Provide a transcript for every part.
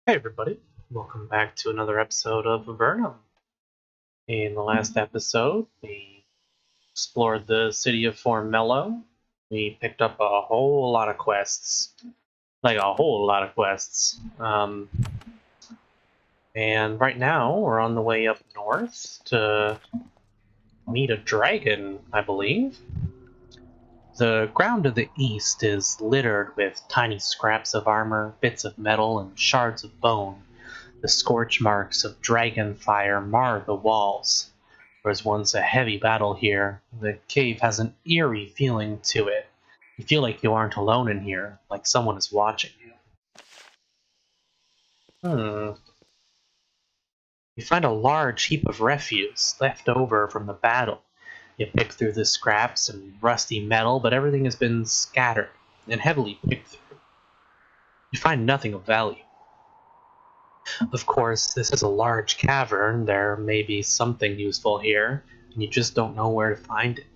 Hey everybody, welcome back to another episode of Avernum. In the last episode, we explored the city of Formello. We picked up a whole lot of quests. Like a whole lot of quests. And right now, we're on the way up north to meet a dragon, I believe. The ground to the east is littered with tiny scraps of armor, bits of metal, and shards of bone. The scorch marks of dragon fire mar the walls. There was once a heavy battle here. The cave has an eerie feeling to it. You feel like you aren't alone in here, like someone is watching you. You find a large heap of refuse left over from the battle. You pick through the scraps and rusty metal, but everything has been scattered and heavily picked through. You find nothing of value. Of course, this is a large cavern. There may be something useful here, and you just don't know where to find it.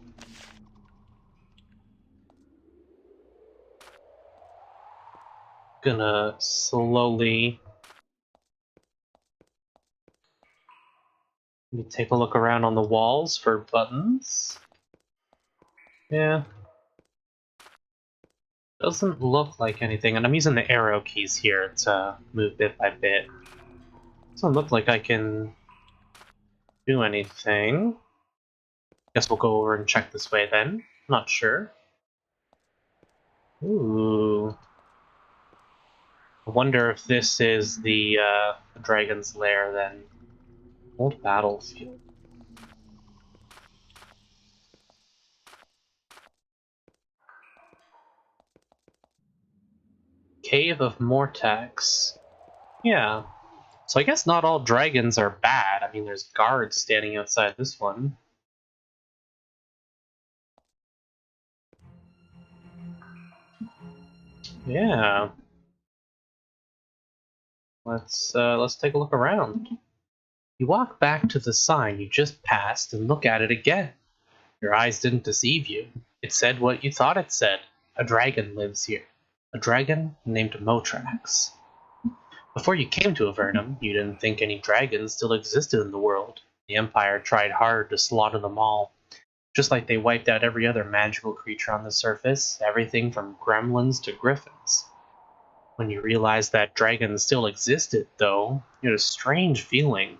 Gonna slowly take a look around on the walls for buttons. Yeah. Doesn't look like anything, and I'm using the arrow keys here to move bit by bit. Doesn't look like I can do anything. Guess we'll go over and check this way then. Not sure. Ooh. I wonder if this is the dragon's lair then. Old battlefield. Cave of Motrax. Yeah. So I guess not all dragons are bad. I mean, there's guards standing outside this one. Yeah. Let's take a look around. You walk back to the sign you just passed and look at it again. Your eyes didn't deceive you. It said what you thought it said. A dragon lives here. A dragon named Motrax. Before you came to Avernum, you didn't think any dragons still existed in the world. The Empire tried hard to slaughter them all. Just like they wiped out every other magical creature on the surface, everything from gremlins to griffins. When you realized that dragons still existed, though, you had a strange feeling.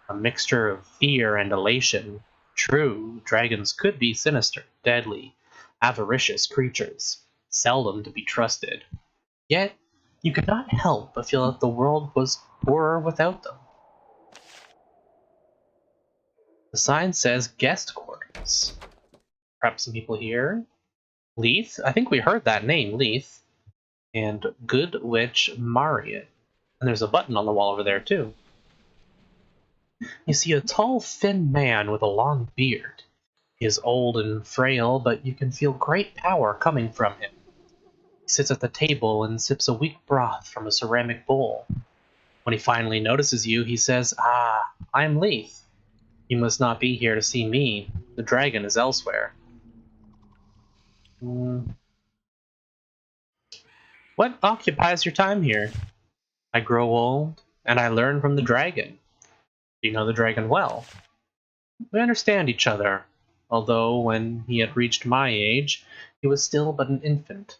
A mixture of fear and elation. True, dragons could be sinister, deadly, avaricious creatures, seldom to be trusted. Yet, you could not help but feel that the world was poorer without them. The sign says guest quarters. Perhaps some people here. Leith? I think we heard that name, Leith. And Good Witch Mariot. And there's a button on the wall over there, too. You see a tall, thin man with a long beard. He is old and frail, but you can feel great power coming from him. He sits at the table and sips a weak broth from a ceramic bowl. When he finally notices you, he says, "Ah, I'm Leith. You must not be here to see me. The dragon is elsewhere." What occupies your time here? I grow old, and I learn from the dragon. Do you know the dragon well? We understand each other, although when he had reached my age, he was still but an infant.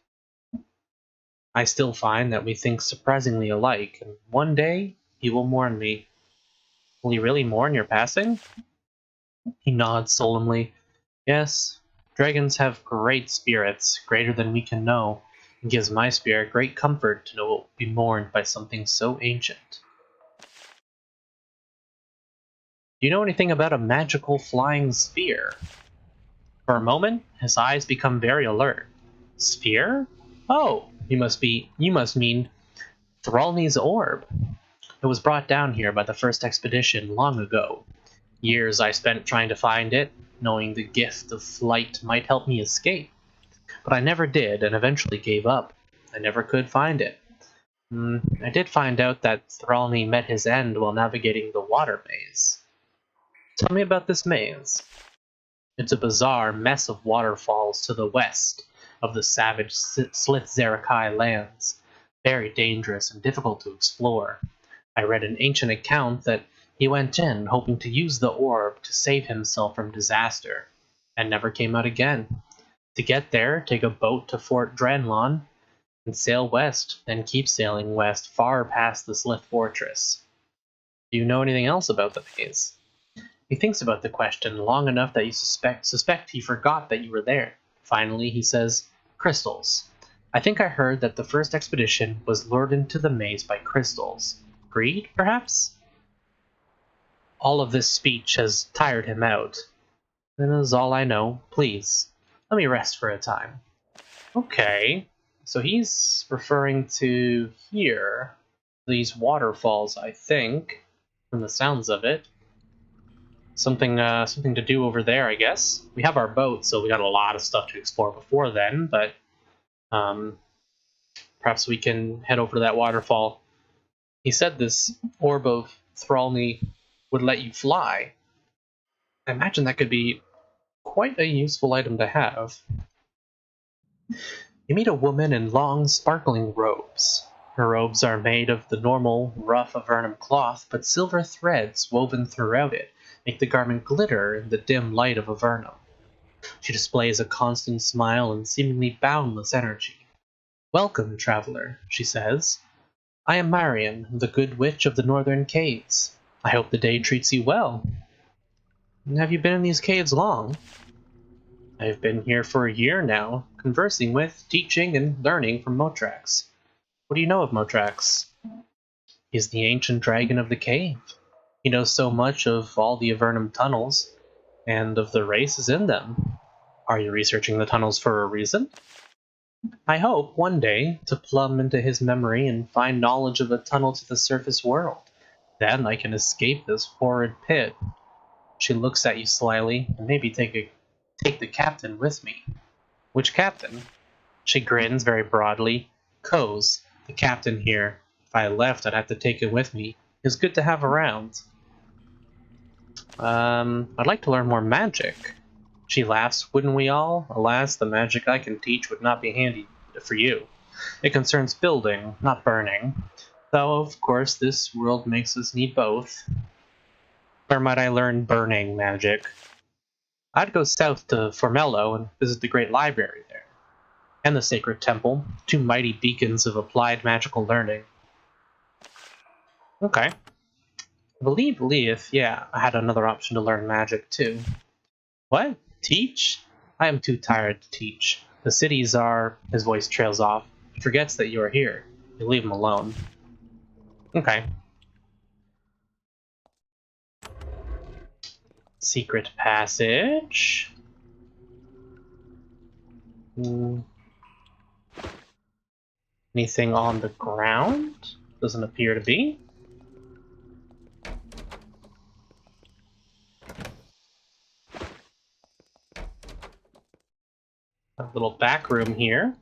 I still find that we think surprisingly alike, and one day he will mourn me. Will he really mourn your passing? He nods solemnly. Yes, dragons have great spirits, greater than we can know. It gives my spirit great comfort to know it will be mourned by something so ancient. Do you know anything about a magical flying sphere? For a moment, his eyes become very alert. Sphere? Oh, you must mean Thralney's orb. It was brought down here by the first expedition long ago. Years I spent trying to find it, knowing the gift of flight might help me escape. But I never did, and eventually gave up. I never could find it. I did find out that Thralney met his end while navigating the water maze. Tell me about this maze. It's a bizarre mess of waterfalls to the west of the savage Slith Zerakai lands. very dangerous and difficult to explore. I read an ancient account that he went in hoping to use the orb to save himself from disaster, and never came out again. To get there, take a boat to Fort Draco and sail west, then keep sailing west far past the Slith Fortress. Do you know anything else about the maze? He thinks about the question long enough that you suspect he forgot that you were there. Finally, he says, "Crystals. I think I heard that the first expedition was lured into the maze by crystals. Greed, perhaps?" All of this speech has tired him out. That is all I know. Please, let me rest for a time. Okay, so he's referring to here. These waterfalls, I think, from the sounds of it. Something to do over there, I guess. We have our boat, so we got a lot of stuff to explore before then, but perhaps we can head over to that waterfall. He said this orb of Thralny would let you fly. I imagine that could be quite a useful item to have. You meet a woman in long, sparkling robes. Her robes are made of the normal, rough Avernum cloth, but silver threads woven throughout it make the garment glitter in the dim light of Avernum. She displays a constant smile and seemingly boundless energy. "Welcome, traveler," she says. "I am Marion, the good witch of the northern caves. I hope the day treats you well. Have you been in these caves long?" "I have been here for a year now, conversing with, teaching, and learning from Motrax." "What do you know of Motrax?" "He is the ancient dragon of the cave. He knows so much of all the Avernum tunnels, and of the races in them." "Are you researching the tunnels for a reason?" "I hope, one day, to plumb into his memory and find knowledge of a tunnel to the surface world. Then I can escape this horrid pit." She looks at you slyly, and maybe take the captain with me. "Which captain?" She grins very broadly. "Coz, the captain here. If I left, I'd have to take him with me. He's good to have around." I'd like to learn more magic." She laughs. "Wouldn't we all? Alas, the magic I can teach would not be handy for you. It concerns building, not burning. Though, of course, this world makes us need both." "Where might I learn burning magic?" "I'd go south to Formello and visit the great library there. And the sacred temple, two mighty beacons of applied magical learning." Okay. I believe Leith, yeah, I had another option to learn magic too. "What? Teach? I am too tired to teach. The cities are..." His voice trails off. He forgets that you are here. You leave him alone. Okay. Secret passage. Anything on the ground? Doesn't appear to be. A little back room here.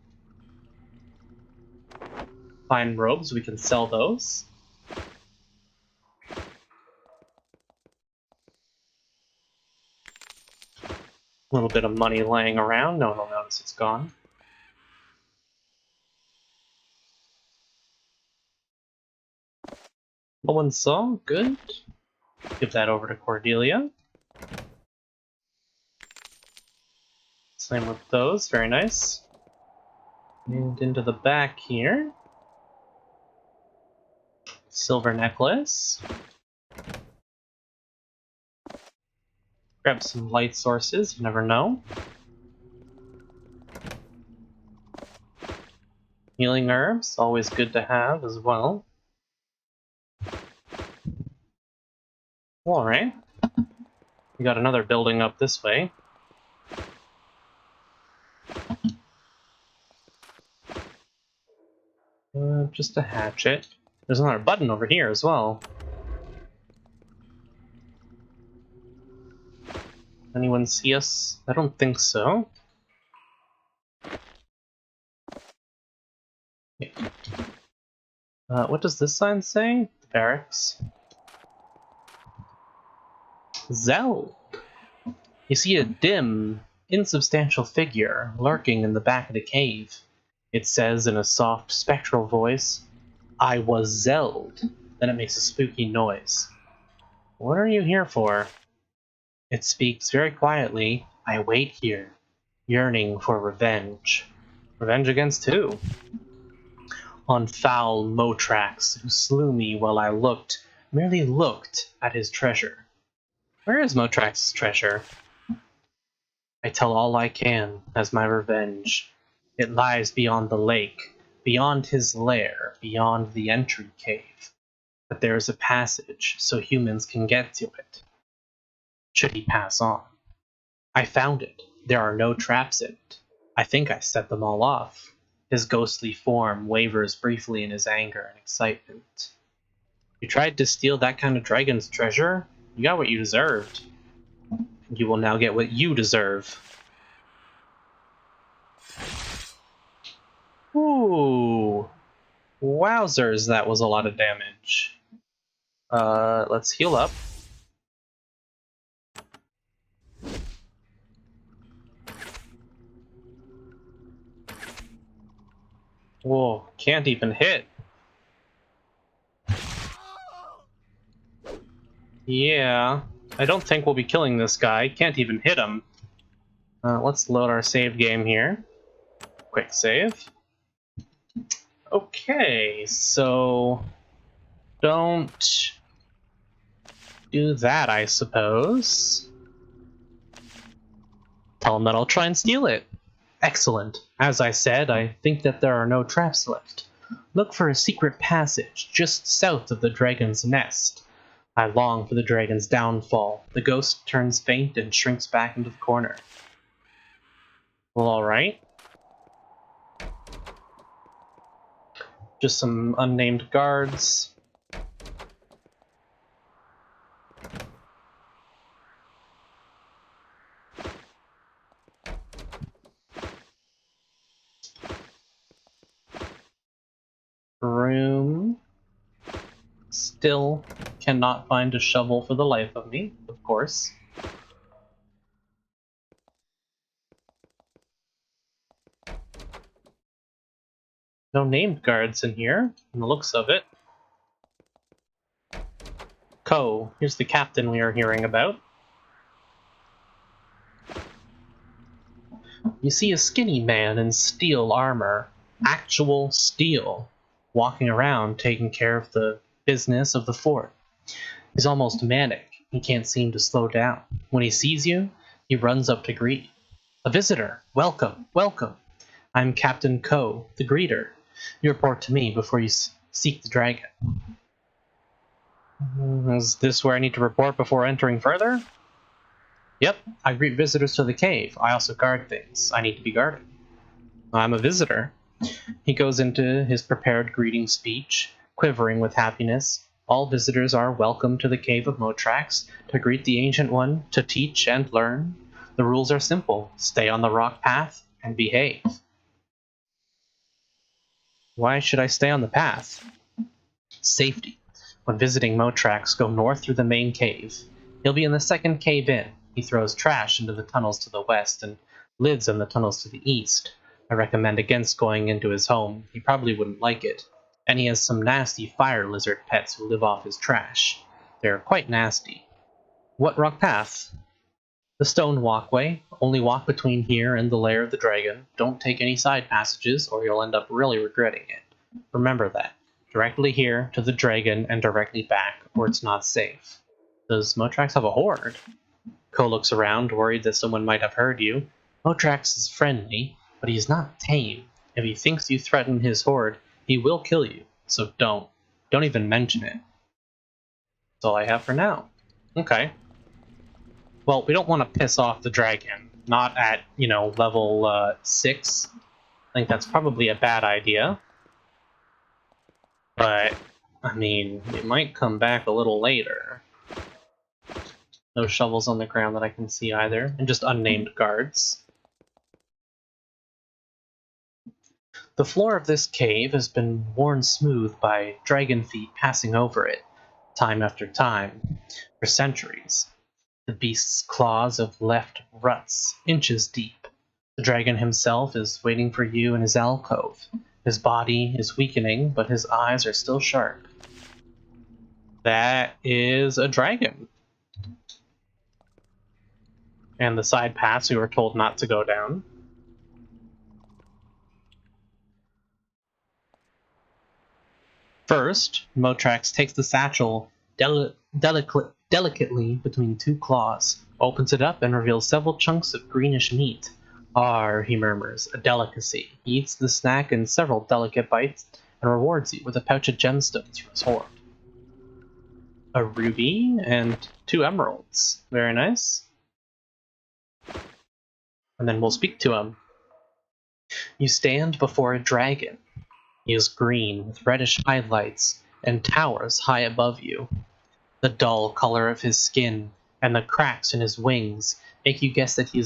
Fine robes, we can sell those. A little bit of money laying around. No one will notice it's gone. No one saw? Good. Give that over to Cordelia. Same with those. Very nice. And into the back here. Silver necklace. Grab some light sources, you never know. Healing herbs, always good to have as well. Alright. We got another building up this way. Just a hatchet. There's another button over here as well. Anyone see us? I don't think so. What does this sign say? The barracks. Zell! You see a dim, insubstantial figure lurking in the back of the cave. It says in a soft, spectral voice, "I was Zeld." Then it makes a spooky noise. "What are you here for?" It speaks very quietly. "I wait here, yearning for revenge." Revenge against who? "On foul Motrax, who slew me while I merely looked at his treasure." Where is Motrax's treasure? "I tell all I can as my revenge. It lies beyond the lake, beyond his lair, beyond the entry cave. But there is a passage so humans can get to it, should he pass on. I found it. There are no traps in it. I think I set them all off." His ghostly form wavers briefly in his anger and excitement. "You tried to steal that kind of dragon's treasure? You got what you deserved. You will now get what you deserve." Ooh. Wowzers, that was a lot of damage. Let's heal up. Whoa, can't even hit. Yeah, I don't think we'll be killing this guy. Can't even hit him. Let's load our save game here. Quick save. Okay, so don't do that, I suppose. Tell him that I'll try and steal it. Excellent. As I said, I think that there are no traps left. Look for a secret passage just south of the dragon's nest. I long for the dragon's downfall. The ghost turns faint and shrinks back into the corner. Well, alright. Just some unnamed guards. Room. Still cannot find a shovel for the life of me, of course. No named guards in here, from the looks of it. Ko, here's the captain we are hearing about. You see a skinny man in steel armor, actual steel, walking around taking care of the business of the fort. He's almost manic. He can't seem to slow down. When he sees you, he runs up to greet you. "A visitor! Welcome, welcome! I'm Captain Ko, the greeter. You report to me before you seek the dragon." Is this where I need to report before entering further? "Yep, I greet visitors to the cave. I also guard things. I need to be guarded." "I'm a visitor." He goes into his prepared greeting speech, quivering with happiness. "All visitors are welcome to the cave of Motrax, to greet the Ancient One, to teach and learn. The rules are simple. Stay on the rock path and behave." Why should I stay on the path? Safety. When visiting Motrax, go north through the main cave. He'll be in the second cave in. He throws trash into the tunnels to the west and lives in the tunnels to the east. I recommend against going into his home. He probably wouldn't like it. And he has some nasty fire lizard pets who live off his trash. They're quite nasty. What rock path? The stone walkway. Only walk between here and the lair of the dragon. Don't take any side passages or you'll end up really regretting it. Remember that. Directly here to the dragon and directly back, or it's not safe. Does Motrax have a horde? Ko looks around, worried that someone might have heard you. Motrax is friendly, but he's not tame. If he thinks you threaten his horde, he will kill you. So don't. Don't even mention it. That's all I have for now. Okay. Well, we don't want to piss off the dragon. Not at, level 6. I think that's probably a bad idea. But, I mean, it might come back a little later. No shovels on the ground that I can see either, and just unnamed guards. The floor of this cave has been worn smooth by dragon feet passing over it, time after time, for centuries. The beast's claws have left ruts inches deep. The dragon himself is waiting for you in his alcove. His body is weakening, but his eyes are still sharp. That is a dragon. And the side paths we were told not to go down. First, Motrax takes the satchel delicately between two claws, opens it up, and reveals several chunks of greenish meat. "Ah," he murmurs, "a delicacy." He eats the snack in several delicate bites and rewards you with a pouch of gemstones from his hoard. A ruby and 2 emeralds. Very nice. And then we'll speak to him. You stand before a dragon. He is green with reddish highlights and towers high above you. The dull color of his skin and the cracks in his wings make you guess that he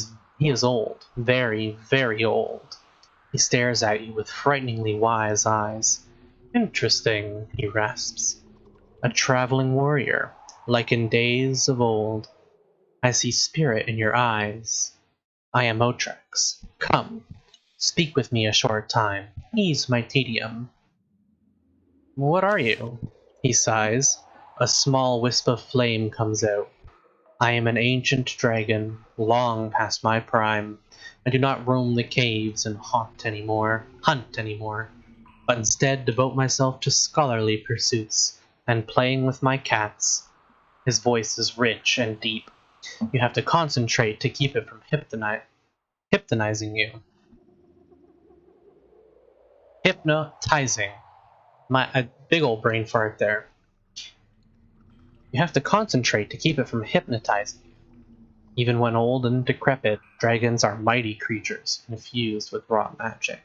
is old, very, very old. He stares at you with frighteningly wise eyes. "Interesting," he rasps. "A traveling warrior, like in days of old. I see spirit in your eyes. I am Motrax. Come, speak with me a short time. Ease my tedium." "What are you?" He sighs. A small wisp of flame comes out. "I am an ancient dragon, long past my prime. I do not roam the caves and hunt anymore, but instead devote myself to scholarly pursuits and playing with my cats." His voice is rich and deep. You have to concentrate to keep it from hypnotizing you. Hypnotizing. A big old brain fart there. You have to concentrate to keep it from hypnotizing you. Even when old and decrepit, dragons are mighty creatures, infused with raw magic.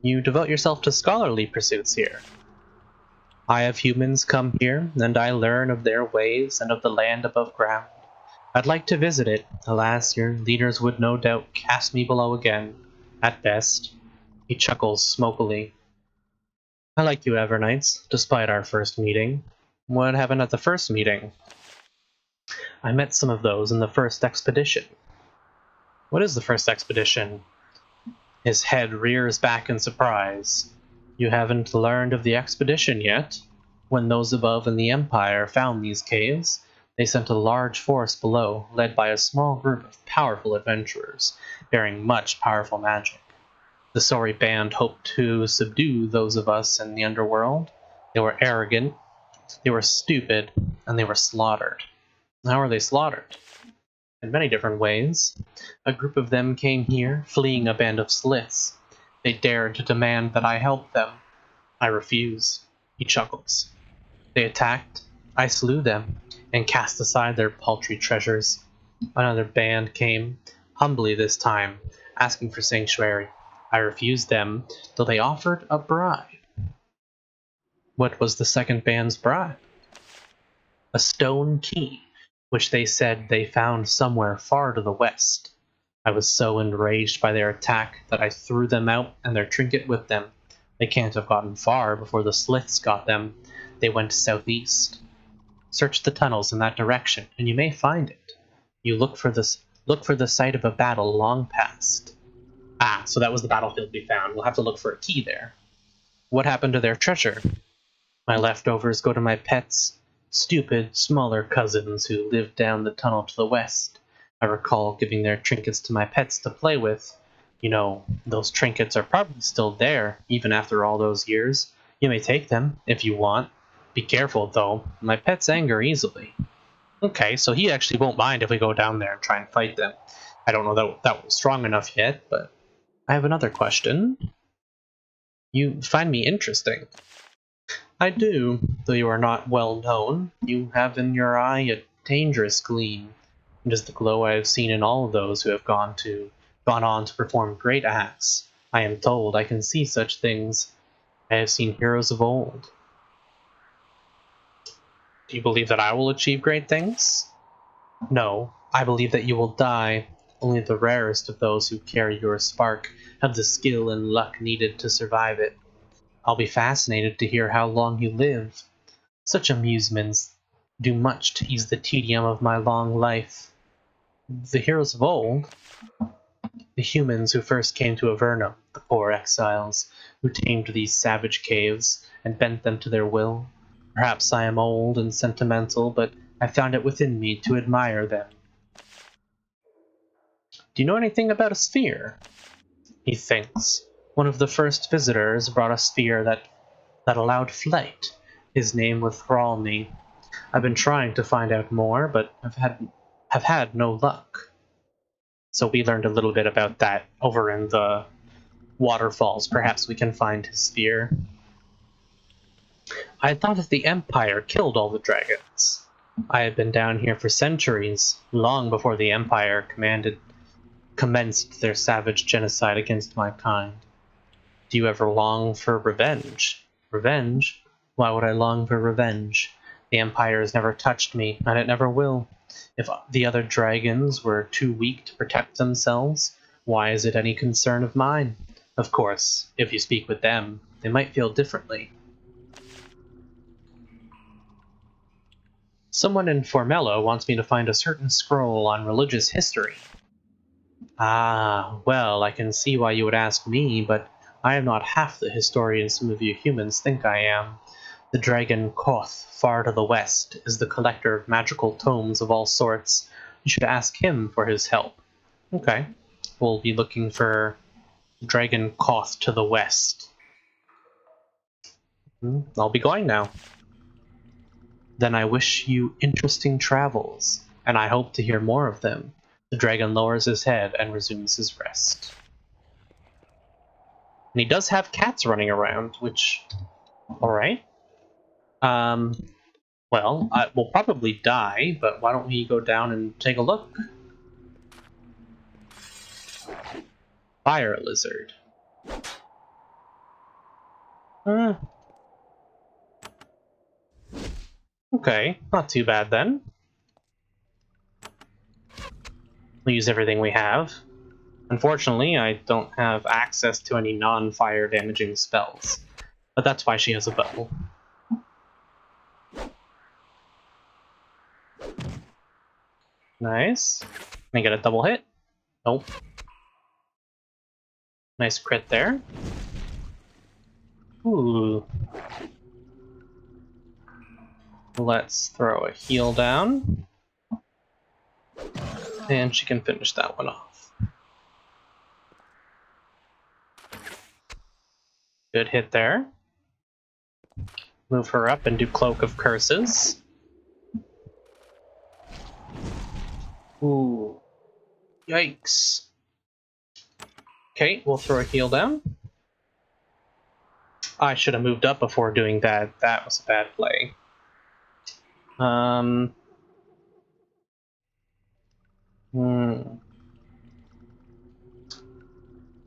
You devote yourself to scholarly pursuits here. I have humans come here, and I learn of their ways and of the land above ground. I'd like to visit it. Alas, your leaders would no doubt cast me below again, at best. He chuckles smokily. "I like you Evernites, despite our first meeting." "What happened at the first meeting?" "I met some of those in the first expedition." "What is the first expedition?" His head rears back in surprise. "You haven't learned of the expedition yet? When those above in the Empire found these caves, they sent a large force below, led by a small group of powerful adventurers, bearing much powerful magic. The sorry band hoped to subdue those of us in the underworld. They were arrogant, they were stupid, and they were slaughtered." "How were they slaughtered?" "In many different ways. A group of them came here, fleeing a band of sliths. They dared to demand that I help them. I refused." He chuckles. "They attacked, I slew them, and cast aside their paltry treasures. Another band came, humbly this time, asking for sanctuary. I refused them, though they offered a bribe." "What was the second band's bribe?" "A stone key, which they said they found somewhere far to the west. I was so enraged by their attack that I threw them out and their trinket with them. They can't have gotten far before the sliths got them. They went southeast. Search the tunnels in that direction, and you may find it. You look for the site of a battle long past." "Ah, so that was the battlefield we found. We'll have to look for a key there." "What happened to their treasure?" "My leftovers go to my pets, stupid, smaller cousins who live down the tunnel to the west. I recall giving their trinkets to my pets to play with. You know, those trinkets are probably still there, even after all those years. You may take them, if you want. Be careful, though. My pets anger easily." Okay, so he actually won't mind if we go down there and try and fight them. I don't know that that was strong enough yet, but I have another question. "You find me interesting." "I do, though you are not well known. You have in your eye a dangerous gleam. It is the glow I have seen in all of those who have gone on to perform great acts. I am told I can see such things. I have seen heroes of old." "Do you believe that I will achieve great things?" "No, I believe that you will die. Only the rarest of those who carry your spark have the skill and luck needed to survive it. I'll be fascinated to hear how long you live. Such amusements do much to ease the tedium of my long life." The heroes of old, the humans who first came to Avernum, the poor exiles, who tamed these savage caves and bent them to their will. Perhaps I am old and sentimental, but I found it within me to admire them. Do you know anything about a sphere? He thinks. One of the first visitors brought a sphere that allowed flight. His name would thrall me. I've been trying to find out more, but have had no luck. So we learned a little bit about that over in the waterfalls. Perhaps we can find his sphere. I thought that the Empire killed all the dragons. I had been down here for centuries, long before the Empire commenced their savage genocide against my kind. Do you ever long for revenge? Revenge? Why would I long for revenge? The Empire has never touched me, and it never will. If the other dragons were too weak to protect themselves, why is it any concern of mine? Of course, if you speak with them, they might feel differently. Someone in Formello wants me to find a certain scroll on religious history. Ah, well, I can see why you would ask me, but I am not half the historian some of you humans think I am. The dragon Koth, far to the west, is the collector of magical tomes of all sorts. You should ask him for his help. Okay. We'll be looking for Dragon Koth to the west. I'll be going now. Then I wish you interesting travels, and I hope to hear more of them. The dragon lowers his head and resumes his rest. And he does have cats running around, which... Alright. Well, we'll probably die, but why don't we go down and take a look? Fire lizard. Okay, not too bad then. We'll use everything we have. Unfortunately, I don't have access to any non-fire damaging spells, but that's why she has a bow. Nice. Can I get a double hit? Nope. Nice crit there. Ooh. Let's throw a heal down. And she can finish that one off. Good hit there. Move her up and do Cloak of Curses. Ooh. Yikes. Okay, we'll throw a heal down. I should have moved up before doing that. That was a bad play.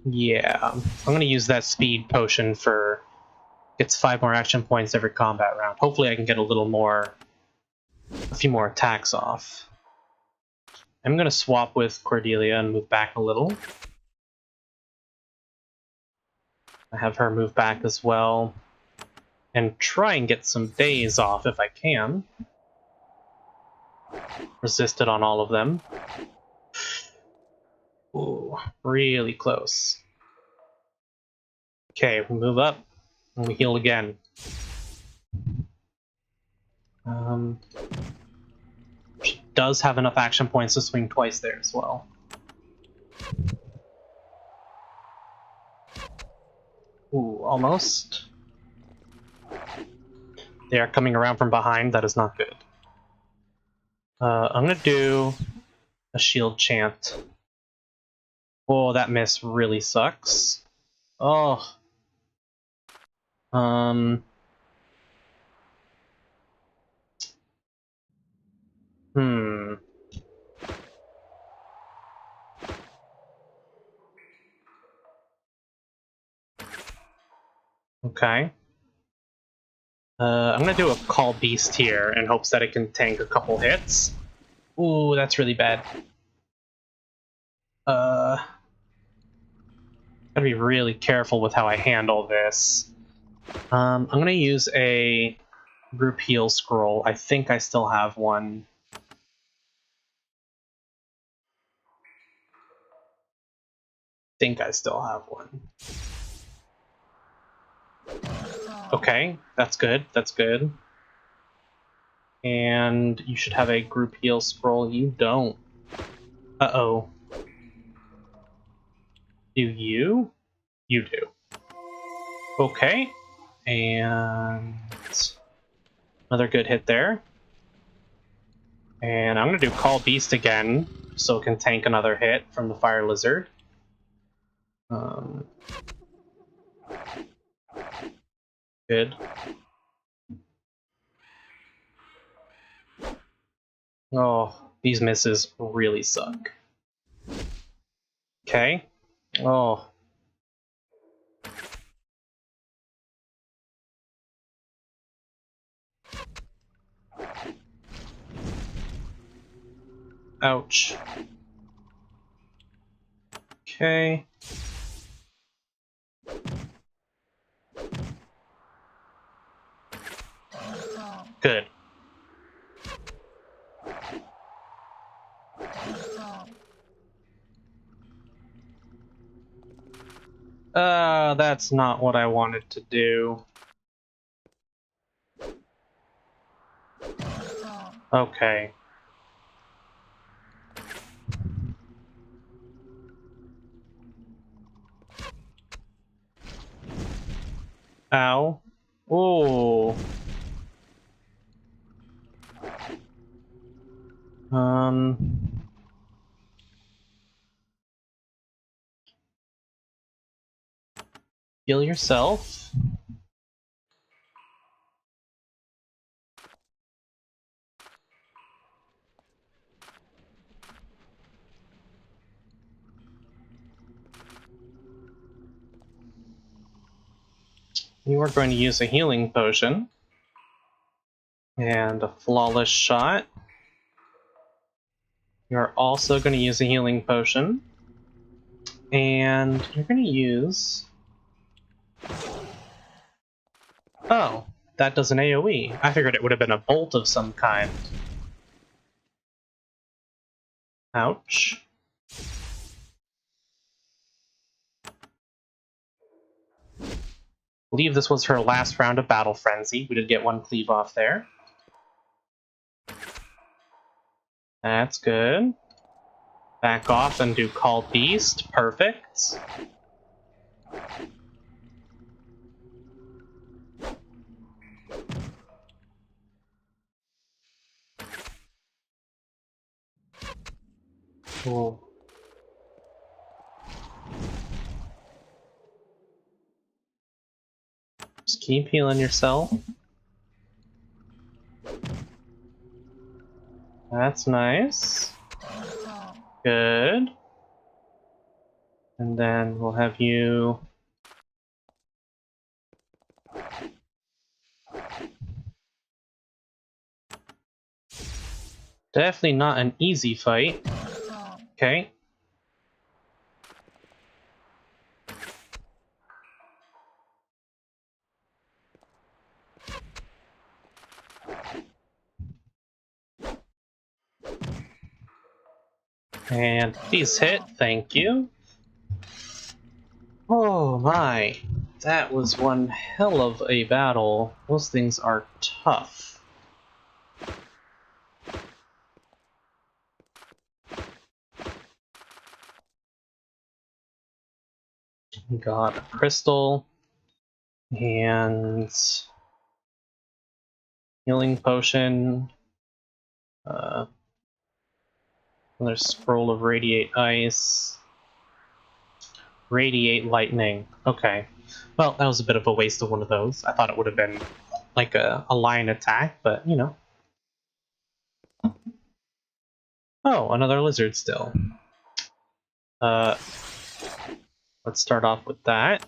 Yeah, I'm gonna use that speed potion for... Gets 5 more action points every combat round. Hopefully I can get a few more attacks off. I'm gonna swap with Cordelia and move back a little. I have her move back as well. And try and get some days off if I can. Resisted on all of them. Ooh, really close. Okay, we move up, and we heal again. She does have enough action points to swing twice there as well. Ooh, almost. They are coming around from behind, that is not good. I'm gonna do a shield chant. Oh, that miss really sucks. Oh. Okay. I'm gonna do a Call Beast here in hopes that it can tank a couple hits. Ooh, that's really bad. Gotta be really careful with how I handle this. I'm gonna use a group heal scroll. I think I still have one. think I still have one. Okay, that's good, that's good. And you should have a group heal scroll. You don't. Uh-oh. Do you? You do. Okay. And another good hit there. And I'm going to do Call Beast again, so it can tank another hit from the Fire Lizard. Good. Oh, these misses really suck. Okay. Oh. Ouch. Okay. Good. That's not what I wanted to do. Okay. Ow. Ooh. Heal yourself. You are going to use a healing potion. And a flawless shot. You're also going to use a healing potion. And you're going to use... Oh, that does an AoE. I figured it would have been a bolt of some kind. Ouch. I believe this was her last round of Battle Frenzy. We did get one cleave off there. That's good. Back off and do Call Beast. Perfect. Cool. Just keep healing yourself. That's nice. Good. And then we'll have you... Definitely not an easy fight. Okay. And please hit, thank you. Oh my, that was one hell of a battle. Those things are tough. Got a crystal and healing potion. Another scroll of radiate ice. Radiate lightning. Okay. Well, that was a bit of a waste of one of those. I thought it would have been like a lion attack, but you know. Oh, another lizard still. Let's start off with that.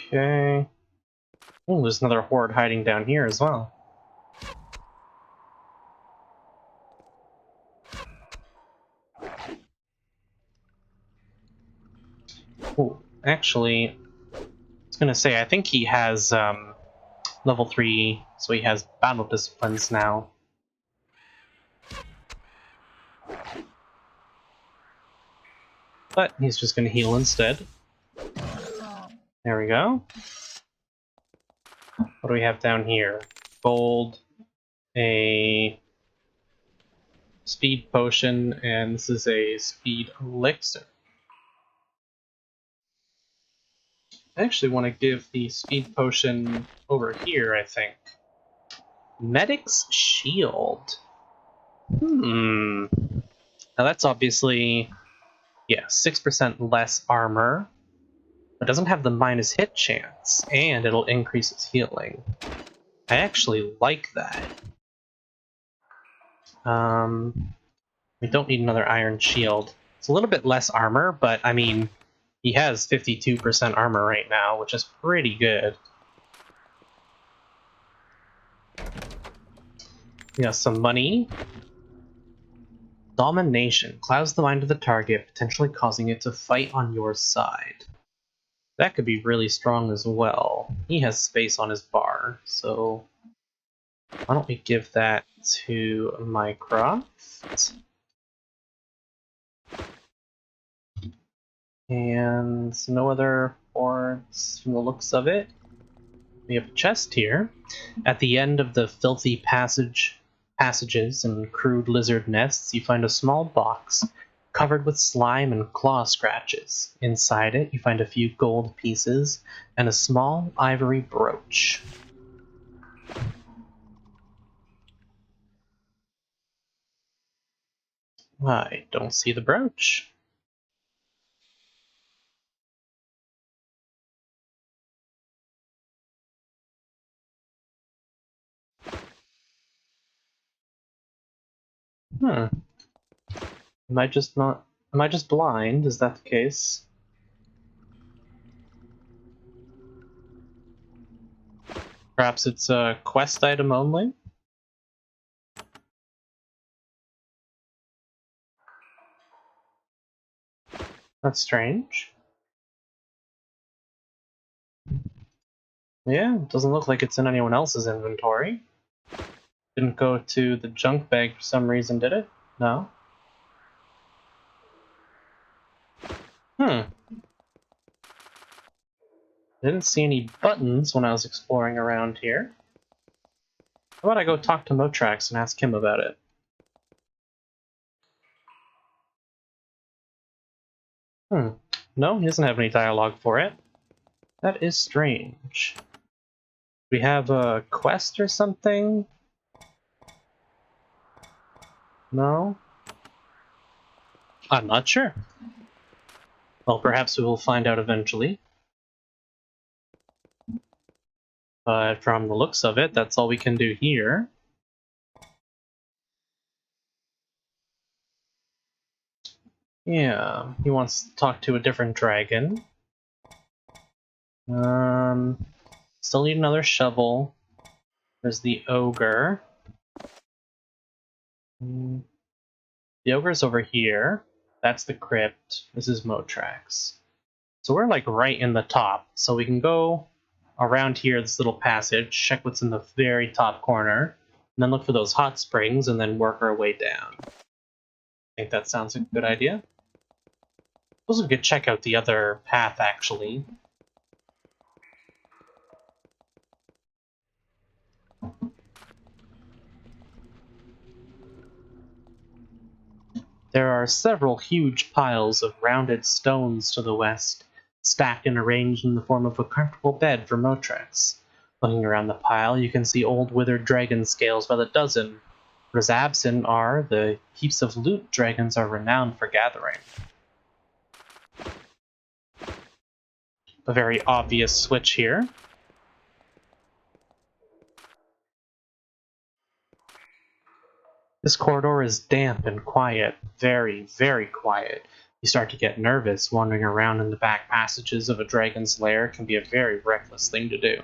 Okay. Oh, there's another horde hiding down here as well. Oh, actually, I was gonna say, I think he has level 3, so he has battle disciplines now. But he's just going to heal instead. There we go. What do we have down here? Gold, a speed potion, and this is a speed elixir. I actually want to give the speed potion over here, I think. Medic's shield. Now that's obviously, yeah, 6% less armor. It doesn't have the minus hit chance, and it'll increase its healing. I actually like that. We don't need another iron shield. It's a little bit less armor, but I mean, he has 52% armor right now, which is pretty good. We got some money. Domination. Clouds the mind of the target, potentially causing it to fight on your side. That could be really strong as well. He has space on his bar, so why don't we give that to Mycroft? And no other boards from the looks of it. We have a chest here. At the end of the filthy passages and crude lizard nests, you find a small box covered with slime and claw scratches. Inside it, you find a few gold pieces and a small ivory brooch. I don't see the brooch. Am I just not... Am I just blind? Is that the case? Perhaps it's a quest item only? That's strange. Yeah, it doesn't look like it's in anyone else's inventory. Didn't go to the junk bag for some reason, did it? No? Didn't see any buttons when I was exploring around here. How about I go talk to Motrax and ask him about it? No, he doesn't have any dialogue for it. That is strange. We have a quest or something? No? I'm not sure. Well, perhaps we will find out eventually. But from the looks of it, that's all we can do here. Yeah, he wants to talk to a different dragon. Still need another shovel. There's the ogre. The ogre's over here. That's the crypt. This is Motrax. So we're like right in the top. So we can go around here, this little passage, check what's in the very top corner, and then look for those hot springs, and then work our way down. I think that sounds like a good idea. Suppose we could check out the other path, actually. There are several huge piles of rounded stones to the west, stacked and arranged in the form of a comfortable bed for Motrax. Looking around the pile, you can see old withered dragon scales by the dozen. What is absent are the heaps of loot dragons are renowned for gathering. A very obvious switch here. This corridor is damp and quiet, very, very quiet. You start to get nervous. Wandering around in the back passages of a dragon's lair can be a very reckless thing to do.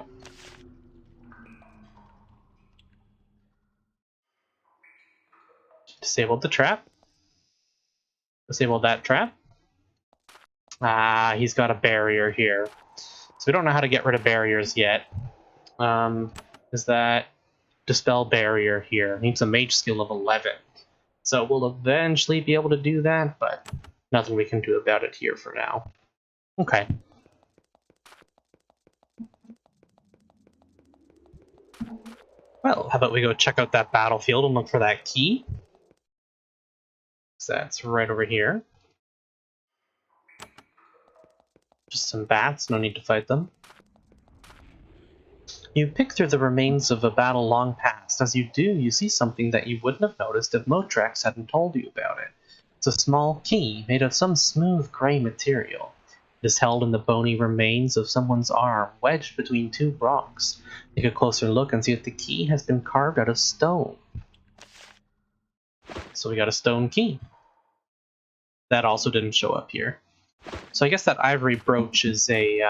Disabled the trap. Disabled that trap. Ah, he's got a barrier here. So we don't know how to get rid of barriers yet. Is that dispel barrier here? Needs a mage skill of 11. So we'll eventually be able to do that, but Nothing we can do about it here for now. Okay. Well, how about we go check out that battlefield and look for that key? So that's right over here. Just some bats, no need to fight them. You pick through the remains of a battle long past. As you do, you see something that you wouldn't have noticed if Motrax hadn't told you about it. It's a small key made of some smooth gray material. It is held in the bony remains of someone's arm, wedged between two rocks. Take a closer look and see that the key has been carved out of stone. So we got a stone key. That also didn't show up here. So I guess that ivory brooch is a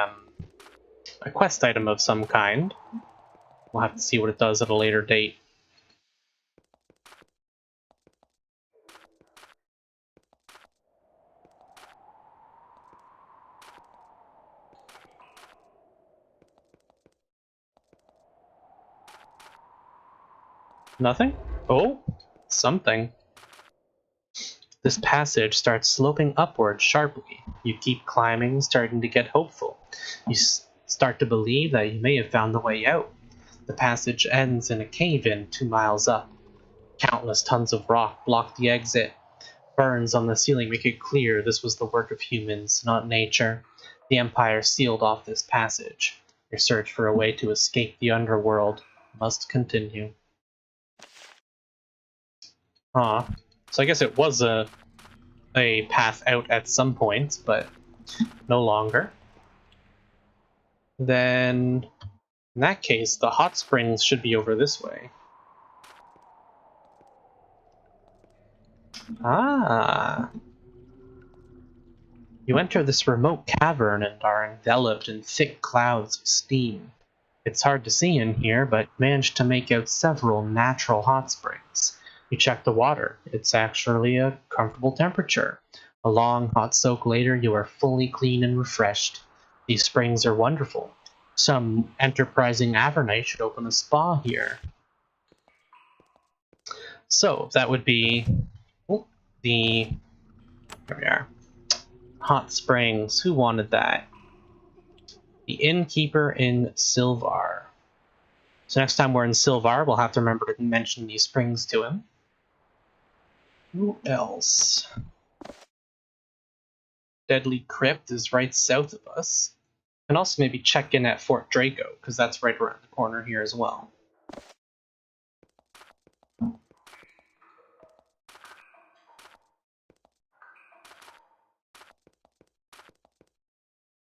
quest item of some kind. We'll have to see what it does at a later date. Nothing? Oh, something. This passage starts sloping upward sharply. You keep climbing, starting to get hopeful. You start to believe that you may have found the way out. The passage ends in a cave-in 2 miles up. Countless tons of rock block the exit. Burns on the ceiling make it clear this was the work of humans, not nature. The Empire sealed off this passage. Your search for a way to escape the underworld must continue. Huh. So I guess it was a path out at some point, but no longer. Then, in that case, the hot springs should be over this way. Ah. You enter this remote cavern and are enveloped in thick clouds of steam. It's hard to see in here, but managed to make out several natural hot springs. You check the water. It's actually a comfortable temperature. A long hot soak later, you are fully clean and refreshed. These springs are wonderful. Some enterprising Avernite should open a spa here. So, that would be the... Here we are. Hot springs. Who wanted that? The innkeeper in Silvar. So next time we're in Silvar, we'll have to remember to mention these springs to him. Who else? Deadly Crypt is right south of us. And also maybe check in at Fort Draco, because that's right around the corner here as well.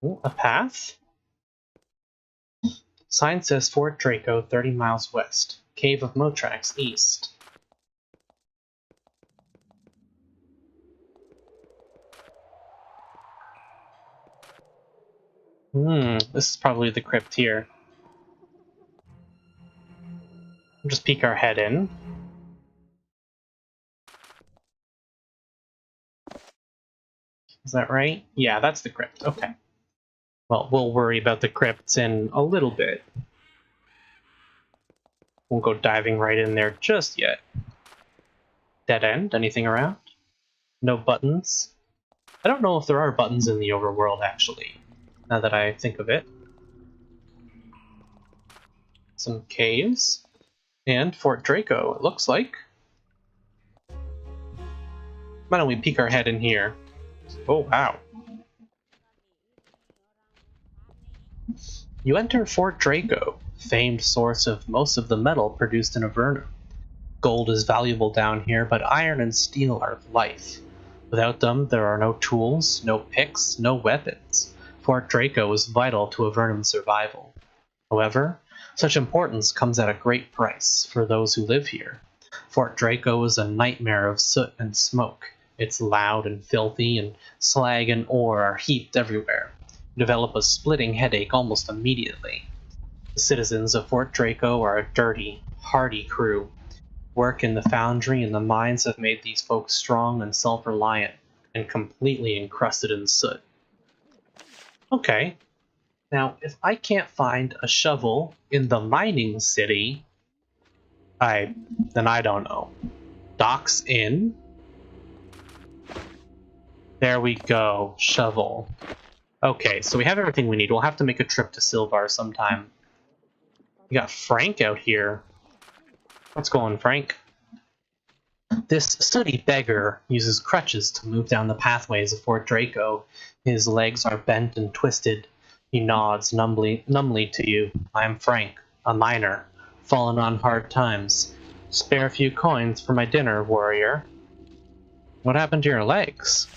Ooh, a path? Sign says Fort Draco, 30 miles west. Cave of Motrax, east. This is probably the crypt here. We'll just peek our head in. Is that right? Yeah, that's the crypt. Okay. Well, we'll worry about the crypts in a little bit. Won't go diving right in there just yet. Dead end? Anything around? No buttons? I don't know if there are buttons in the overworld, actually, now that I think of it. Some caves. And Fort Draco, it looks like. Why don't we peek our head in here? Oh, wow. You enter Fort Draco, famed source of most of the metal produced in Avernum. Gold is valuable down here, but iron and steel are life. Without them, there are no tools, no picks, no weapons. Fort Draco is vital to Avernum's survival. However, such importance comes at a great price for those who live here. Fort Draco is a nightmare of soot and smoke. It's loud and filthy, and slag and ore are heaped everywhere. You develop a splitting headache almost immediately. The citizens of Fort Draco are a dirty, hardy crew. Work in the foundry and the mines have made these folks strong and self-reliant, and completely encrusted in soot. Okay. Now, if I can't find a shovel in the mining city, then I don't know. Docks in? There we go. Shovel. Okay, so we have everything we need. We'll have to make a trip to Silvar sometime. We got Frank out here. What's going, Frank? This sturdy beggar uses crutches to move down the pathways of Fort Draco. His legs are bent and twisted. He nods numbly to you. I am Frank, a miner, fallen on hard times. Spare a few coins for my dinner, warrior. What happened to your legs?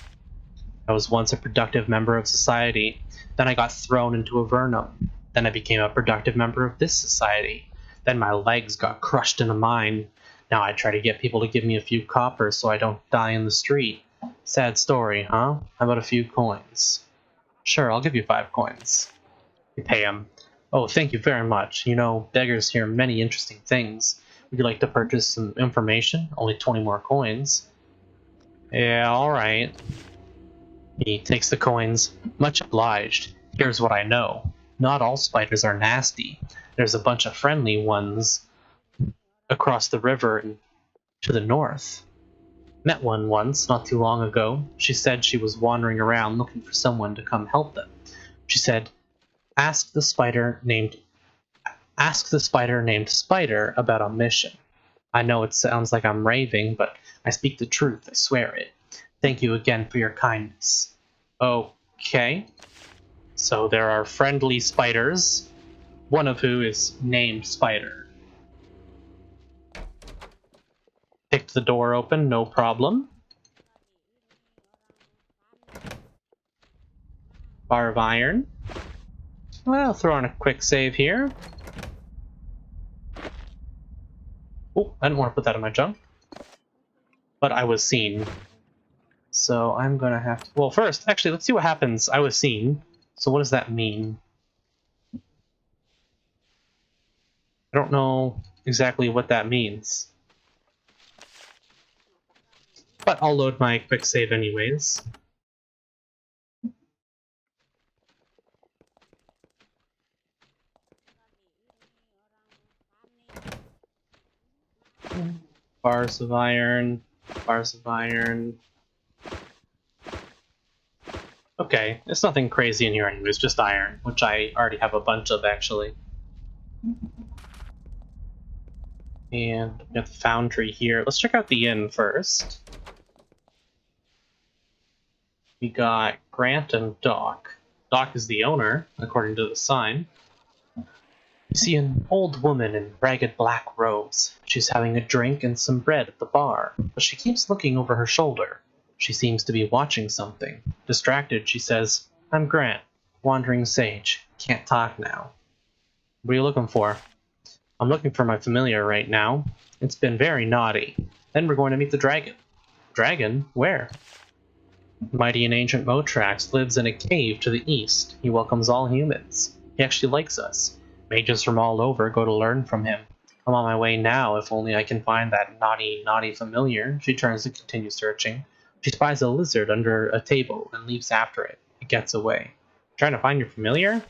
I was once a productive member of society. Then I got thrown into Avernum. Then I became a productive member of this society. Then my legs got crushed in a mine. Now I try to get people to give me a few coppers so I don't die in the street. Sad story, huh? How about a few coins? Sure, I'll give you 5 coins. You pay him. Oh, thank you very much. You know, beggars hear many interesting things. Would you like to purchase some information? Only 20 more coins. Yeah, alright. He takes the coins. Much obliged. Here's what I know. Not all spiders are nasty. There's a bunch of friendly ones across the river and to the north. Met one once, not too long ago. She said she was wandering around looking for someone to come help them. She said, Ask the spider named Spider about a mission. I know it sounds like I'm raving, but I speak the truth, I swear it. Thank you again for your kindness. Okay. So there are friendly spiders, one of who is named Spider. Picked the door open, no problem. Bar of iron. Well, throw on a quick save here. Oh, I didn't want to put that in my junk. But I was seen. So I'm gonna have to... Well, first, actually, let's see what happens. I was seen. So what does that mean? I don't know exactly what that means. But I'll load my quick save anyways. Bars of iron. Bars of iron. Okay, it's nothing crazy in here anyways, just iron, which I already have a bunch of actually. And we got the foundry here. Let's check out the inn first. We got Grant and Doc. Doc is the owner, according to the sign. You see an old woman in ragged black robes. She's having a drink and some bread at the bar, but she keeps looking over her shoulder. She seems to be watching something. Distracted, she says, I'm Grant, wandering sage. Can't talk now. What are you looking for? I'm looking for my familiar right now. It's been very naughty. Then we're going to meet the dragon. Dragon? Where? Mighty and ancient Motrax lives in a cave to the east. He welcomes all humans. He actually likes us. Mages from all over go to learn from him. I'm on my way now, if only I can find that naughty familiar. She turns to continue searching. She spies a lizard under a table and leaps after it. It gets away. Trying to find your familiar?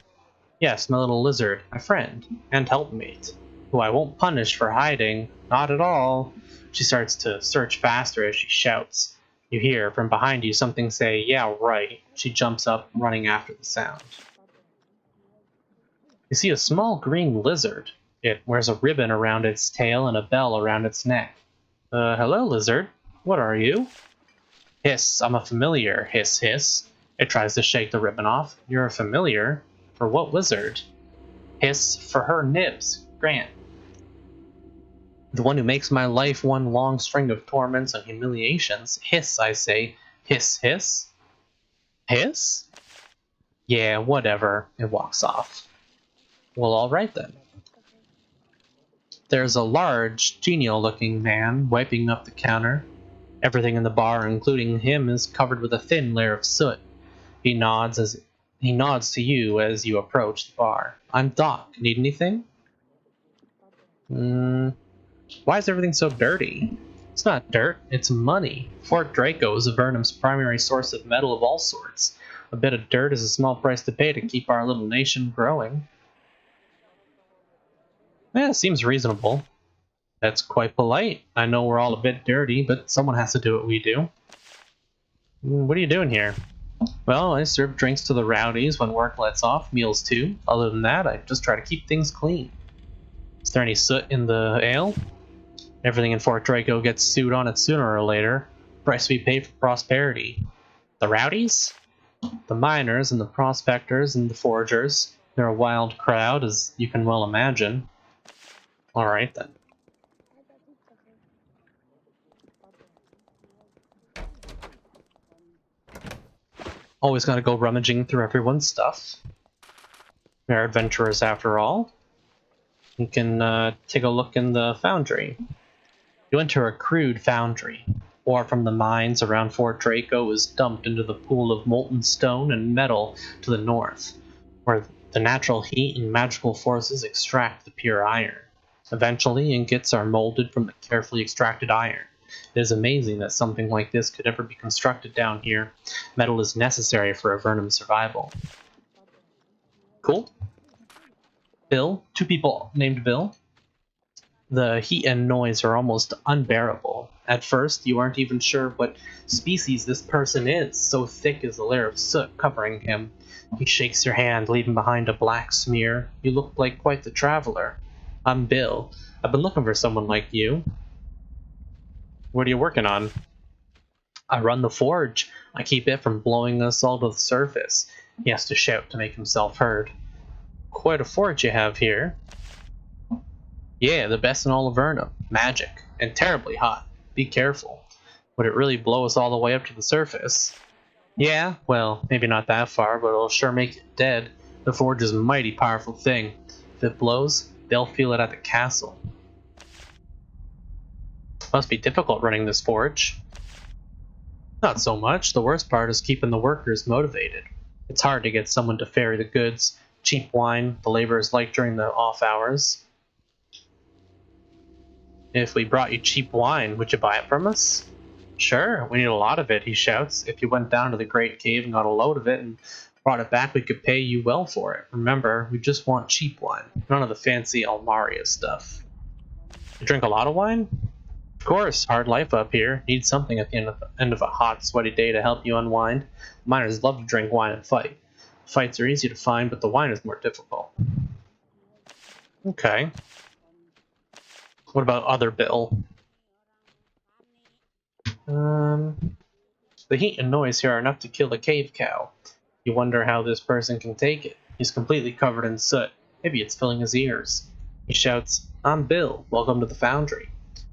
Yes, my little lizard, my friend, and helpmate, who I won't punish for hiding. Not at all. She starts to search faster as she shouts. You hear from behind you something say, yeah, right. She jumps up, running after the sound. You see a small green lizard. It wears a ribbon around its tail and a bell around its neck. Hello, lizard. What are you? Hiss, I'm a familiar. Hiss, hiss. It tries to shake the ribbon off. You're a familiar? For what wizard? Hiss, for her nibs. Grant. The one who makes my life one long string of torments and humiliations. Hiss, I say. Hiss, hiss. Hiss? Yeah, whatever. It walks off. Well, alright then. There's a large, genial-looking man wiping up the counter. Everything in the bar, including him, is covered with a thin layer of soot. He nods to you as you approach the bar. I'm Doc. Need anything? Why is everything so dirty? It's not dirt, it's money. Fort Draco is Avernum's primary source of metal of all sorts. A bit of dirt is a small price to pay to keep our little nation growing. Yeah, seems reasonable. That's quite polite. I know we're all a bit dirty, but someone has to do what we do. What are you doing here? Well, I serve drinks to the rowdies when work lets off, meals too. Other than that, I just try to keep things clean. Is there any soot in the ale? Everything in Fort Draco gets sued on it sooner or later. Price we pay for prosperity. The rowdies? The miners and the prospectors and the foragers. They're a wild crowd, as you can well imagine. Alright then. Always gotta go rummaging through everyone's stuff. They're adventurers after all. You can take a look in the foundry. You enter a crude foundry. Ore from the mines around Fort Draco is dumped into the pool of molten stone and metal to the north, where the natural heat and magical forces extract the pure iron. Eventually, ingots are molded from the carefully extracted iron. It is amazing that something like this could ever be constructed down here. Metal is necessary for Avernum's survival. Cool. Bill, 2 people named Bill. The heat and noise are almost unbearable. At first, you aren't even sure what species this person is, so thick is the layer of soot covering him. He shakes your hand, leaving behind a black smear. You look like quite the traveler. I'm Bill. I've been looking for someone like you. What are you working on? I run the forge. I keep it from blowing us all to the surface. He has to shout to make himself heard. Quite a forge you have here. Yeah, the best in all of Avernum. Magic. And terribly hot. Be careful. Would it really blow us all the way up to the surface? Yeah, well, maybe not that far, but it'll sure make you dead. The forge is a mighty powerful thing. If it blows, they'll feel it at the castle. Must be difficult running this forge. Not so much. The worst part is keeping the workers motivated. It's hard to get someone to ferry the goods. Cheap wine, the laborers like during the off hours. If we brought you cheap wine, would you buy it from us? Sure, we need a lot of it, he shouts. If you went down to the Great Cave and got a load of it and brought it back, we could pay you well for it. Remember, we just want cheap wine, none of the fancy Almaria stuff. You drink a lot of wine? Of course, hard life up here. Need something at the end of a hot, sweaty day to help you unwind. Miners love to drink wine and fight. Fights are easy to find, but the wine is more difficult. Okay. What about other Bill? The heat and noise here are enough to kill a cave cow. You wonder how this person can take it. He's completely covered in soot. Maybe it's filling his ears. He shouts, I'm Bill. Welcome to the foundry.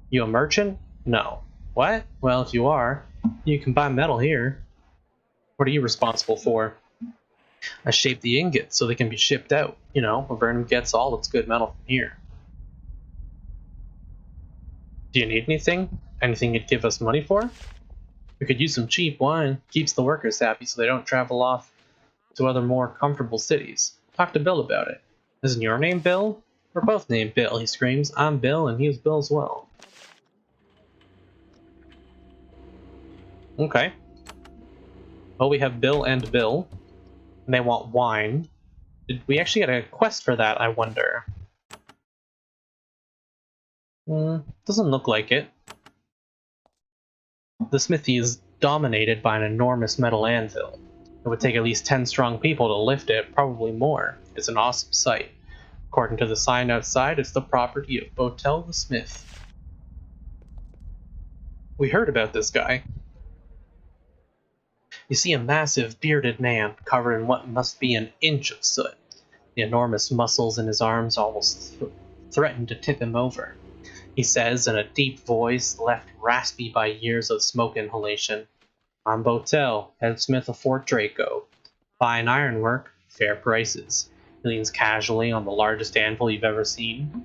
You a merchant? No. What? Well, if you are, you can buy metal here. What are you responsible for? I shape the ingots so they can be shipped out. You know, Avernum gets all its good metal from here. Do you need anything? Anything you'd give us money for? We could use some cheap wine. Keeps the workers happy so they don't travel off to other more comfortable cities. Talk to Bill about it. Isn't your name Bill? We're both named Bill, he screams. I'm Bill and he's Bill as well. Okay. Well, we have Bill and Bill. And they want wine. Did we actually get a quest for that, I wonder? Doesn't look like it. The smithy is dominated by an enormous metal anvil. It would take at least 10 strong people to lift it, probably more. It's an awesome sight. According to the sign outside, it's the property of Botel the Smith. We heard about this guy. You see a massive, bearded man covered in what must be an inch of soot. The enormous muscles in his arms almost threaten to tip him over. He says in a deep voice, left raspy by years of smoke inhalation, I'm Botel, headsmith of Fort Draco. Fine ironwork, fair prices. He leans casually on the largest anvil you've ever seen.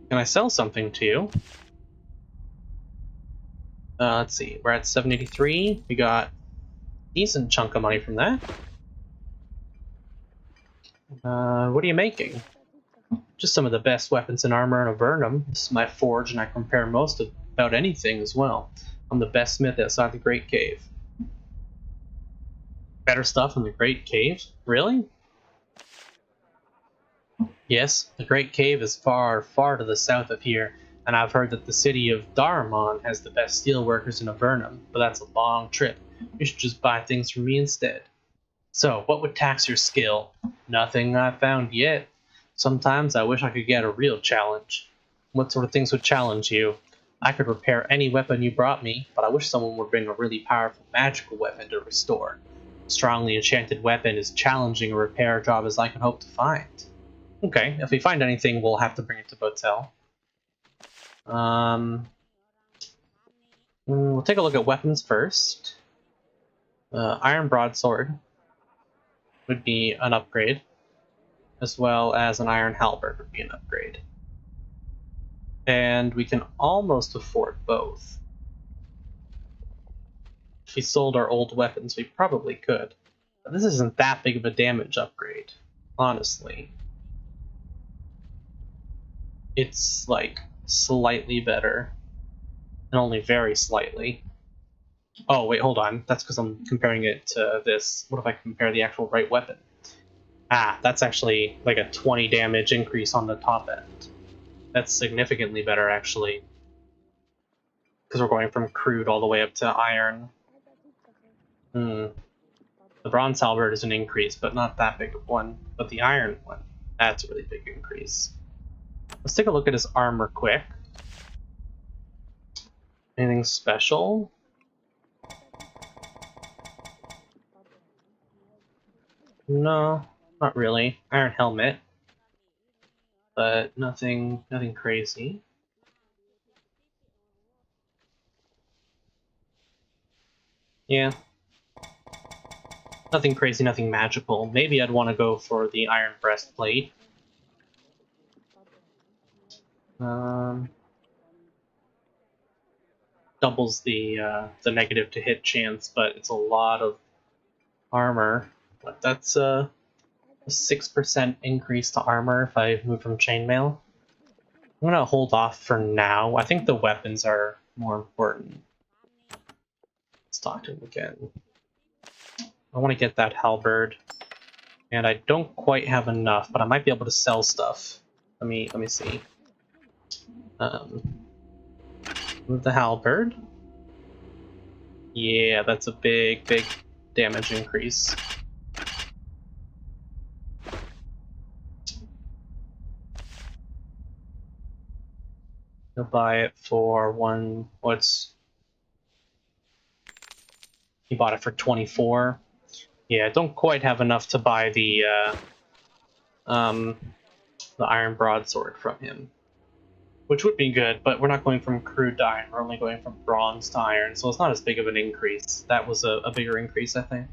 Can I sell something to you? Let's see, we're at 783. We got a decent chunk of money from that. What are you making? Just some of the best weapons and armor in Avernum. This is my forge, and I compare most of about anything as well. I'm the best smith outside the Great Cave. Better stuff in the Great Cave? Really? Yes, the Great Cave is far, far to the south of here. And I've heard that the city of Daramon has the best steelworkers in Avernum, but that's a long trip. You should just buy things from me instead. So, what would tax your skill? Nothing I've found yet. Sometimes I wish I could get a real challenge. What sort of things would challenge you? I could repair any weapon you brought me, but I wish someone would bring a really powerful magical weapon to restore. A strongly enchanted weapon is challenging a repair job as I can hope to find. Okay, if we find anything, we'll have to bring it to Botel. We'll take a look at weapons first. Iron Broadsword would be an upgrade, as well as an Iron Halberd would be an upgrade. And we can almost afford both. If we sold our old weapons, we probably could. But this isn't that big of a damage upgrade, honestly. It's, like, slightly better. And only very slightly. Oh, wait, hold on. That's because I'm comparing it to this. What if I compare the actual right weapon? Ah, that's actually like a 20 damage increase on the top end. That's significantly better, actually. Because we're going from crude all the way up to iron. The bronze halberd is an increase, but not that big of one. But the iron one, that's a really big increase. Let's take a look at his armor quick. Anything special? No, not really. Iron helmet. But nothing crazy. Yeah. Nothing crazy, nothing magical. Maybe I'd want to go for the iron breastplate. Doubles the negative to hit chance, but it's a lot of armor. But that's a 6% increase to armor if I move from chainmail. I'm gonna hold off for now. I think the weapons are more important. Let's talk to him again. I want to get that halberd, and I don't quite have enough, but I might be able to sell stuff. Let me see. Move the halberd. Yeah, that's a big damage increase. You'll buy it for he bought it for 24. Yeah, don't quite have enough to buy the iron broadsword from him. Which would be good, but we're not going from crude to iron, we're only going from bronze to iron, so it's not as big of an increase. That was a bigger increase, I think.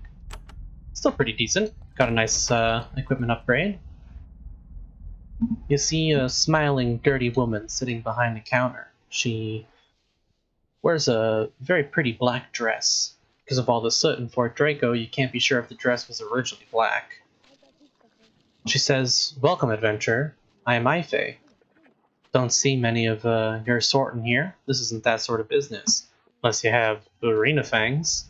Still pretty decent. Got a nice equipment upgrade. You see a smiling, dirty woman sitting behind the counter. She wears a very pretty black dress. Because of all the soot in Fort Draco, you can't be sure if the dress was originally black. She says, "Welcome, adventurer. I am Ife. Don't see many of your sort in here. This isn't that sort of business. Unless you have arena fangs."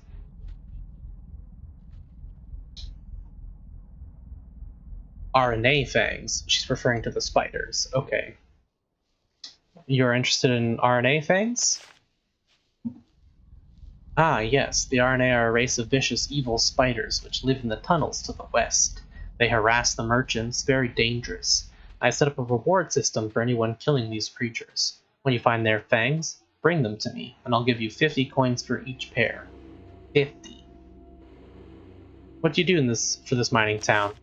RNA fangs. She's referring to the spiders. Okay. You're interested in RNA fangs? Ah, yes. The RNA are a race of vicious, evil spiders which live in the tunnels to the west. They harass the merchants, very dangerous. I set up a reward system for anyone killing these creatures. When you find their fangs, bring them to me, and I'll give you 50 coins for each pair. 50. What do you do for this mining town?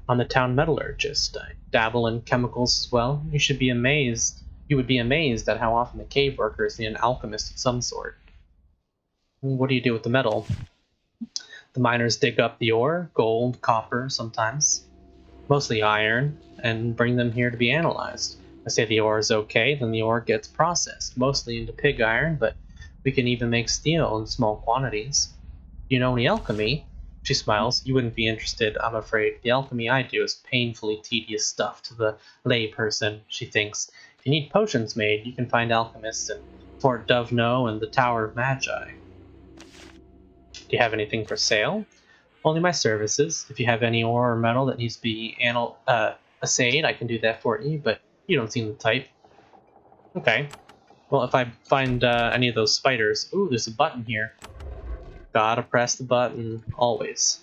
I'm the town metallurgist. I dabble in chemicals as well. You would be amazed at how often the cave workers need an alchemist of some sort. What do you do with the metal? The miners dig up the ore, gold, copper, sometimes. Mostly iron, and bring them here to be analyzed. I say the ore is okay, then the ore gets processed, mostly into pig iron, but we can even make steel in small quantities. Do you know any alchemy? She smiles. You wouldn't be interested, I'm afraid. The alchemy I do is painfully tedious stuff to the lay person, she thinks. If you need potions made, you can find alchemists in Fort Dovno and the Tower of Magi. Do you have anything for sale? Only my services. If you have any ore or metal that needs to be assayed, I can do that for you, but you don't seem the type. Okay. Well, if I find any of those spiders... Ooh, there's a button here. Gotta press the button, always.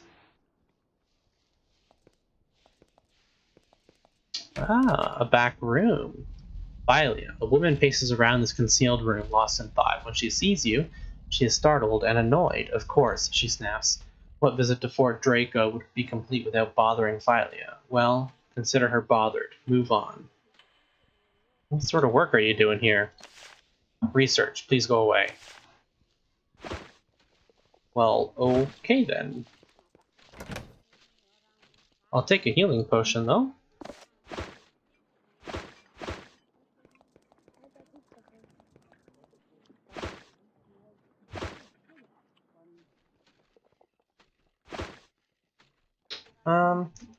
Ah, a back room. Philia, a woman paces around this concealed room, lost in thought. When she sees you, she is startled and annoyed. Of course, she snaps. What visit to Fort Draco would be complete without bothering Philia? Well, consider her bothered. Move on. What sort of work are you doing here? Research. Please go away. Well, okay then. I'll take a healing potion, though.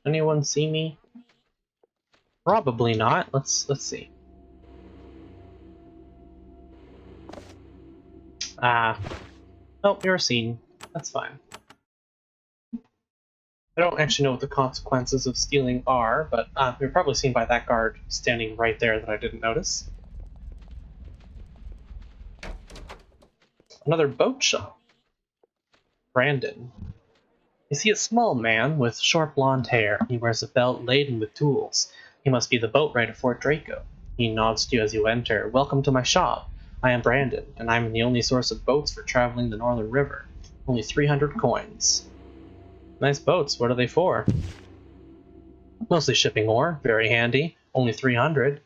Anyone see me? Probably not. Let's see. Oh, you're seen. That's fine. I don't actually know what the consequences of stealing are, but you're probably seen by that guard standing right there that I didn't notice. Another boat shop. Brandon. You see a small man with short blonde hair. He wears a belt laden with tools. He must be the boatwright at Fort Draco. He nods to you as you enter. Welcome to my shop. I am Brandon, and I am the only source of boats for traveling the Northern River. Only 300 coins. Nice boats. What are they for? Mostly shipping ore. Very handy. Only 300.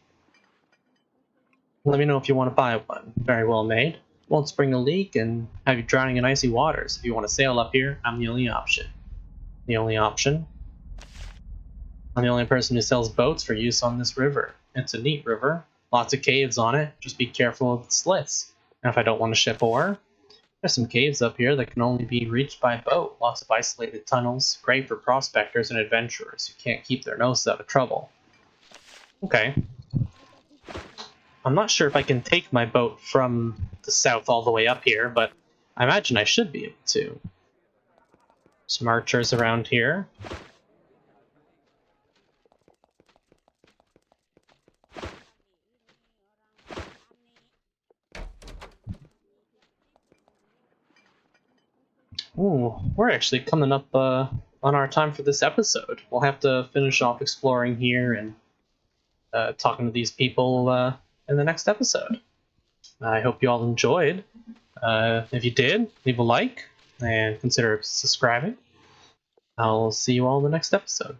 Let me know if you want to buy one. Very well made. Won't spring a leak and have you drowning in icy waters. If you want to sail up here, I'm the only option. The only option? I'm the only person who sells boats for use on this river. It's a neat river. Lots of caves on it. Just be careful of the slits. And if I don't want to ship ore, there's some caves up here that can only be reached by boat. Lots of isolated tunnels. Great for prospectors and adventurers who can't keep their noses out of trouble. Okay. I'm not sure if I can take my boat from the south all the way up here, but I imagine I should be able to. Some archers around here. Ooh, we're actually coming up on our time for this episode. We'll have to finish off exploring here and talking to these people in the next episode. I hope you all enjoyed. If you did, leave a like and consider subscribing. I'll see you all in the next episode.